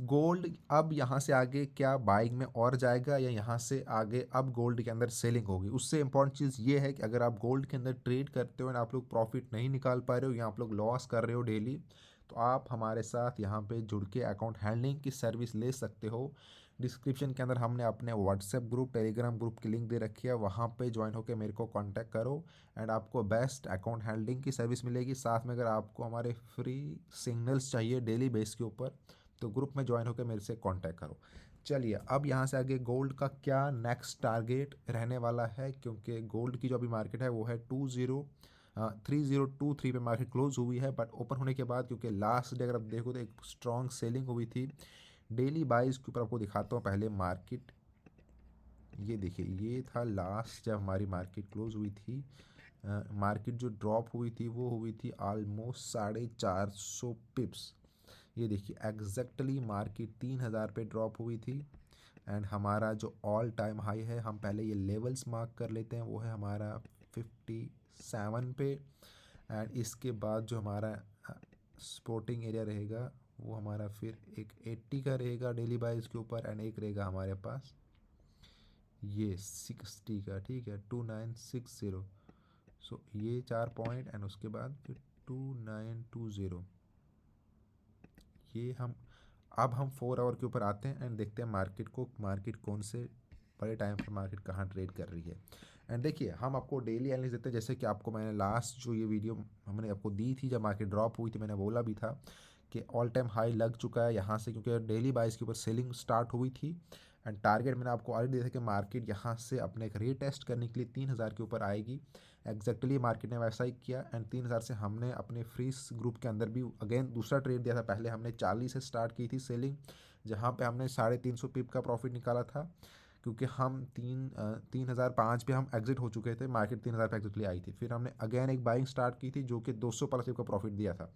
Gold अब यहाँ से आगे क्या बाइंग में और जाएगा या यहाँ से आगे अब गोल्ड के अंदर सेलिंग होगी? उससे इम्पोर्टेंट चीज़ ये है कि अगर आप गोल्ड के अंदर ट्रेड करते हो एंड आप लोग प्रॉफिट नहीं निकाल पा रहे हो या आप लोग लॉस कर रहे हो डेली, तो आप हमारे साथ यहाँ पे जुड़ के अकाउंट हैंडलिंग की सर्विस ले सकते हो। डिस्क्रिप्शन के अंदर हमने अपने व्हाट्सएप ग्रुप, टेलीग्राम ग्रुप की लिंक दे रखी है, वहाँ पे ज्वाइन होकर मेरे को कांटेक्ट करो एंड आपको बेस्ट अकाउंट हैंडलिंग की सर्विस मिलेगी। साथ में अगर आपको हमारे फ्री सिग्नल्स चाहिए डेली बेस के ऊपर, तो ग्रुप में ज्वाइन होकर मेरे से कांटेक्ट करो। चलिए अब यहाँ से आगे गोल्ड का क्या नेक्स्ट टारगेट रहने वाला है, क्योंकि गोल्ड की जो अभी मार्केट है वो है 3023 पे मार्केट क्लोज हुई है, बट ओपन होने के बाद क्योंकि लास्ट डे अगर आप देखो तो एक स्ट्रॉन्ग सेलिंग हुई थी। डेली बाइज के ऊपर आपको दिखाता हूँ पहले मार्केट। ये देखिए, ये था लास्ट जब हमारी मार्केट क्लोज हुई थी। मार्केट जो ड्रॉप हुई थी वो हुई थी ऑलमोस्ट 450 पिप्स। ये देखिए एग्जैक्टली मार्केट 3000 पे ड्रॉप हुई थी एंड हमारा जो ऑल टाइम हाई है, हम पहले ये लेवल्स मार्क कर लेते हैं, वो है हमारा 57 पे। एंड इसके बाद जो हमारा सपोर्टिंग एरिया रहेगा वो हमारा फिर एक 80 का रहेगा डेली बाइज के ऊपर, एंड एक रहेगा हमारे पास ये 60 का, ठीक है, 2960। सो ये 4 पॉइंट एंड उसके बाद फिर 2920। ये हम अब हम 4 आवर के ऊपर आते हैं एंड देखते हैं मार्केट को, मार्केट कौन से बड़े टाइम पर मार्केट कहाँ ट्रेड कर रही है। एंड देखिए हम आपको डेली एनालिसिस देते हैं, जैसे कि आपको मैंने लास्ट जो ये वीडियो हमने आपको दी थी जब मार्केट ड्रॉप हुई थी, मैंने बोला भी था कि ऑल टाइम हाई लग चुका है यहाँ से, क्योंकि डेली बाइस के ऊपर सेलिंग स्टार्ट हुई थी। एंड टारगेट मैंने आपको ऑलरेडी दिया था कि मार्केट यहाँ से अपने एक रीटेस्ट करने के लिए 3000 के ऊपर आएगी। एग्जैक्टली मार्केट ने वैसा ही किया एंड 3000 से हमने अपने फ्री ग्रुप के अंदर भी अगेन दूसरा ट्रेड दिया था। पहले हमने 40 से स्टार्ट की थी सेलिंग, जहाँ पे हमने 350 पिप का प्रॉफिट निकाला था, क्योंकि हम 3005 पे हम एग्जिट हो चुके थे, मार्केट 3000 पे एग्जिटली आई थी। फिर हमने अगेन एक बाइंग स्टार्ट की थी जो कि 200 प्लस पिप का प्रॉफिट दिया था।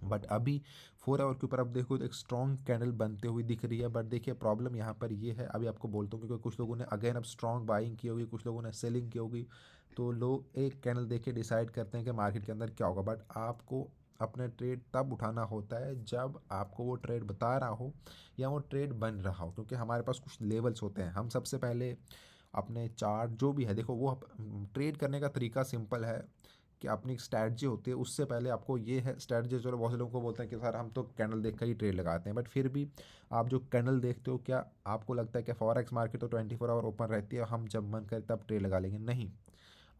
बट अभी 4 आवर के ऊपर अब देखो तो एक स्ट्रॉन्ग कैंडल बनते हुए दिख रही है। बट देखिए प्रॉब्लम यहाँ पर ये है, अभी आपको बोलता हूँ, क्योंकि कुछ लोगों ने अगेन अब स्ट्रॉन्ग बाइंग की होगी, कुछ लोगों ने सेलिंग की होगी, तो लोग एक कैंडल देख के डिसाइड करते हैं कि मार्केट के अंदर क्या होगा। बट आपको अपने ट्रेड तब उठाना होता है जब आपको वो ट्रेड बता रहा हो या वो ट्रेड बन रहा हो, क्योंकि हमारे पास कुछ लेवल्स होते हैं। हम सबसे पहले अपने चार्ट जो भी है, देखो वो ट्रेड करने का तरीका सिंपल है कि अपनी एक स्ट्रैटजी होती है। उससे पहले आपको ये है स्ट्रैटजी, चलो बहुत से लोगों को बोलते हैं कि सर हम तो कैंडल देख कर ही ट्रेड लगाते हैं, बट फिर भी आप जो कैंडल देखते हो, क्या आपको लगता है कि फॉरेक्स मार्केट तो 24 आवर ओपन रहती है, हम जब मन करे तब ट्रेड लगा लेंगे? नहीं,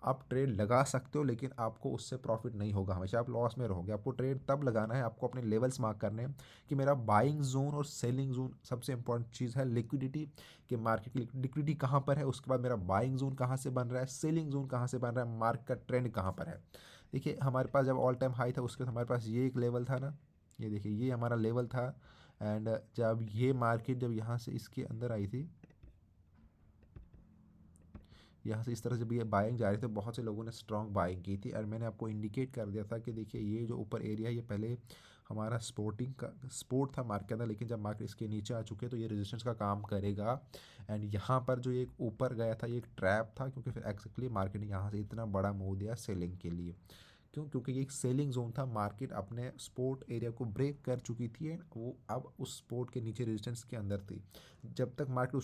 आप ट्रेड लगा सकते हो लेकिन आपको उससे प्रॉफिट नहीं होगा, हमेशा आप लॉस में रहोगे। आपको ट्रेड तब लगाना है, आपको अपने लेवल्स मार्क करने हैं कि मेरा बाइंग जोन और सेलिंग जोन, सबसे इंपॉर्टेंट चीज़ है लिक्विडिटी, कि मार्केट की लिक्विडिटी कहाँ पर है, उसके बाद मेरा बाइंग जोन कहाँ से बन रहा है, सेलिंग जोन कहाँ से बन रहा है, मार्केट का ट्रेंड कहाँ पर है। देखिए हमारे पास जब ऑल टाइम हाई था उसके बाद हमारे पास ये एक लेवल था ना, ये देखिए ये हमारा लेवल था। एंड जब ये मार्केट जब यहाँ से इसके अंदर आई थी, यहाँ से इस तरह से भी ये बाइंग जा रही थी, बहुत से लोगों ने स्ट्रॉन्ग बाइंग की थी। और मैंने आपको इंडिकेट कर दिया था कि देखिए ये जो ऊपर एरिया है ये पहले हमारा सपोर्ट था मार्केट के अंदर, लेकिन जब मार्केट इसके नीचे आ चुके तो ये रेजिस्टेंस का काम करेगा। एंड यहाँ पर जो एक ऊपर गया था ये एक ट्रैप था, क्योंकि फिर एक्जैक्टली मार्केट ने यहाँ से इतना बड़ा मूव दिया सेलिंग के लिए। क्यों? क्योंकि ये एक सेलिंग जोन था, मार्केट अपने सपोर्ट एरिया को ब्रेक कर चुकी थी एंड वो अब उस सपोर्ट के नीचे रेजिस्टेंस के अंदर थी। जब तक मार्केट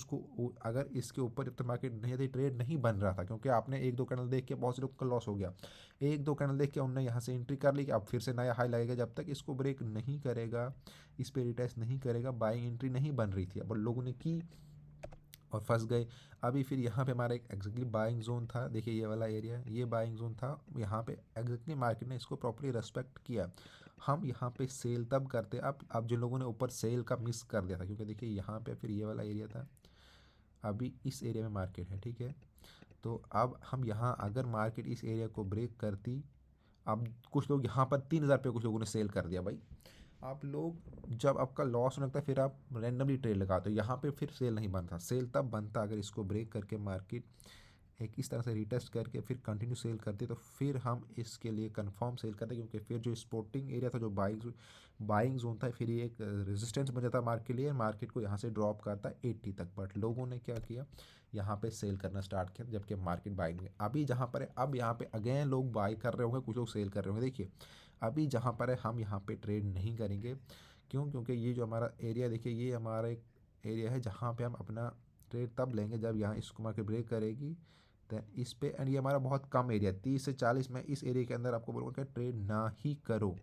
अगर इसके ऊपर जब तक मार्केट नहीं थी, ट्रेड नहीं बन रहा था, क्योंकि आपने एक दो कैंडल देख के बहुत से लोग का लॉस हो गया। एक दो कैंडल देख के उन्होंने यहाँ से एंट्री कर ली कि अब फिर से नया हाई लगेगा, जब तक इसको ब्रेक नहीं करेगा, इस पे रिटेस्ट नहीं करेगा, बाइंग एंट्री नहीं बन रही थी। अब लोगों ने की और फंस गए। अभी फिर यहाँ पे हमारा एक एग्जैक्टली बाइंग जोन था, देखिए ये वाला एरिया, ये बाइंग जोन था, यहाँ पे एग्जैक्टली मार्केट ने इसको प्रॉपर्ली रेस्पेक्ट किया। हम यहाँ पे सेल तब करते, अब जिन लोगों ने ऊपर सेल का मिस कर दिया था, क्योंकि देखिए यहाँ पे फिर ये वाला एरिया था, अभी इस एरिया में मार्केट है, ठीक है। तो अब हम यहाँ अगर मार्केट इस एरिया को ब्रेक करती, अब कुछ लोग यहाँ पर 3000 पे कुछ लोगों ने सेल कर दिया भाई। आप लोग जब आपका लॉस होने लगता है फिर आप रैंडमली ट्रेड लगाते हो, यहाँ पे फिर सेल नहीं बनता। सेल तब बनता अगर इसको ब्रेक करके मार्केट एक इस तरह से रिटेस्ट करके फिर कंटिन्यू सेल करते, तो फिर हम इसके लिए कंफर्म सेल करते, क्योंकि फिर जो स्पोर्टिंग एरिया था, जो बाइंग जोन था, फिर ये एक रेजिस्टेंस बन जाता मार्केट के लिए, मार्केट को यहाँ से ड्रॉप करता 80 तक। बट लोगों ने क्या किया, यहाँ पे सेल करना स्टार्ट किया, जबकि मार्केट बाइंग में अभी जहाँ पर है, अब यहाँ पे अगेन लोग बाई कर रहे होंगे, कुछ लोग सेल कर रहे होंगे। देखिए अभी जहाँ पर है हम यहाँ पे ट्रेड नहीं करेंगे, क्यों? क्योंकि ये जो हमारा एरिया देखिए, ये हमारा एक एरिया है जहाँ पे हम अपना ट्रेड तब लेंगे जब यहाँ इसको मार्केट ब्रेक करेगी, तो इस पे। एंड ये हमारा बहुत कम एरिया 30 से 40, मैं इस एरिया के अंदर आपको बोलूँगा कि ट्रेड ना ही करो,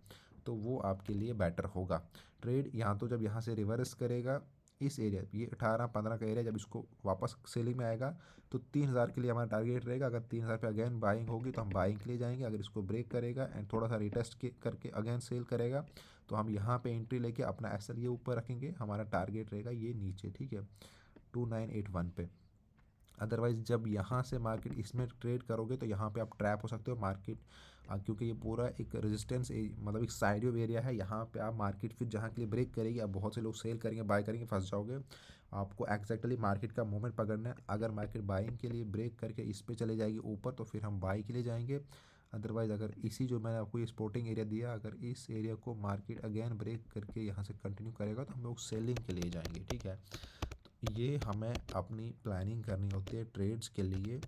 तो वो आपके लिए बेटर होगा। ट्रेड यहाँ तो जब यहाँ से रिवर्स करेगा इस एरिया, ये 18-15 का एरिया, जब इसको वापस सेलिंग में आएगा तो 3000 के लिए हमारा टारगेट रहेगा। अगर 3000 पे अगेन बाइंग होगी तो हम बाइंग के लिए जाएंगे। अगर इसको ब्रेक करेगा एंड थोड़ा सा रिटेस्ट करके अगेन सेल करेगा तो हम यहाँ पे एंट्री लेके अपना एसएल ये ऊपर रखेंगे, हमारा टारगेट रहेगा ये नीचे, ठीक है, 2981 पे। अदरवाइज़ जब यहाँ से मार्केट इसमें ट्रेड करोगे तो यहाँ पे आप ट्रैप हो सकते हो मार्केट, क्योंकि ये पूरा एक रेजिस्टेंस मतलब एक साइड वेव एरिया है। यहाँ पे आप मार्केट फिर जहाँ के लिए ब्रेक करेगी, आप बहुत से लोग सेल करेंगे, बाय करेंगे, फंस जाओगे। आपको एक्जैक्टली मार्केट का मूवमेंट पकड़ना है। अगर मार्केट बाइंग के लिए ब्रेक करके इस पर चले जाएगी ऊपर तो फिर हम बाई के लिए जाएंगे। अदरवाइज़ अगर इसी जो मैंने आपको ये स्पोर्टिंग एरिया दिया, अगर इस एरिया को मार्केट अगेन ब्रेक करके यहाँ से कंटिन्यू करेगा तो हम लोग सेलिंग के लिए जाएंगे, ठीक है। ये हमें अपनी प्लानिंग करनी होती है ट्रेड्स के लिए।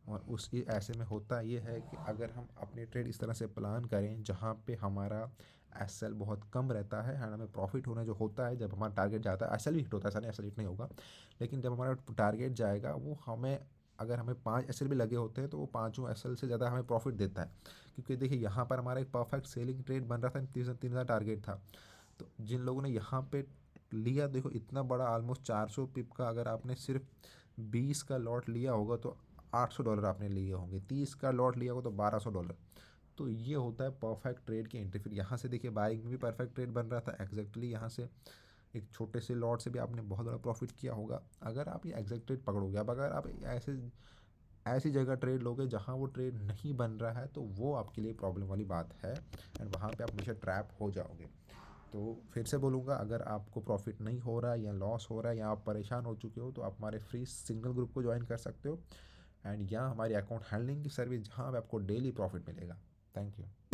और उस ऐसे में होता ये है कि अगर हम अपने ट्रेड इस तरह से प्लान करें जहाँ पे हमारा एसएल बहुत कम रहता है एंड हमें प्रॉफिट होना जो होता है, जब हमारा टारगेट जाता है, एसएल भी हिट होता है, ऐसा नहीं एसएल हिट नहीं होगा, लेकिन जब हमारा टारगेट जाएगा वो हमें, अगर हमें 5 एसएल भी लगे होते हैं तो वो पाँचों एसएल से ज़्यादा हमें प्रॉफिट देता है। क्योंकि देखिए यहाँ पर हमारा एक परफेक्ट सेलिंग ट्रेड बन रहा था, 3000 टारगेट था। तो जिन लोगों ने यहाँ पे लिया, देखो इतना बड़ा ऑलमोस्ट 400 पिप का, अगर आपने सिर्फ 20 का लॉट लिया होगा तो $800 आपने लिए होंगे, 30 का लॉट लिया होगा तो $1200। तो ये होता है परफेक्ट ट्रेड की एंट्री। फिर यहाँ से देखिए बाइंग में भी परफेक्ट ट्रेड बन रहा था एग्जैक्टली, यहाँ से एक छोटे से लॉट से भी आपने बहुत बड़ा प्रॉफिट किया होगा अगर आप ये एग्जैक्ट ट्रेड पकड़ोगे। अब अगर आप ऐसे ऐसी जगह ट्रेड लोगे जहाँ वो ट्रेड नहीं बन रहा है तो वो आपके लिए प्रॉब्लम वाली बात है एंड वहाँ पे आप हमेशा ट्रैप हो जाओगे। तो फिर से बोलूँगा, अगर आपको प्रॉफिट नहीं हो रहा है या लॉस हो रहा है या आप परेशान हो चुके हो तो आप हमारे फ्री सिंगल ग्रुप को ज्वाइन कर सकते हो एंड यहाँ हमारी अकाउंट हैंडलिंग की सर्विस जहाँ पे आपको डेली प्रॉफिट मिलेगा। Thank you.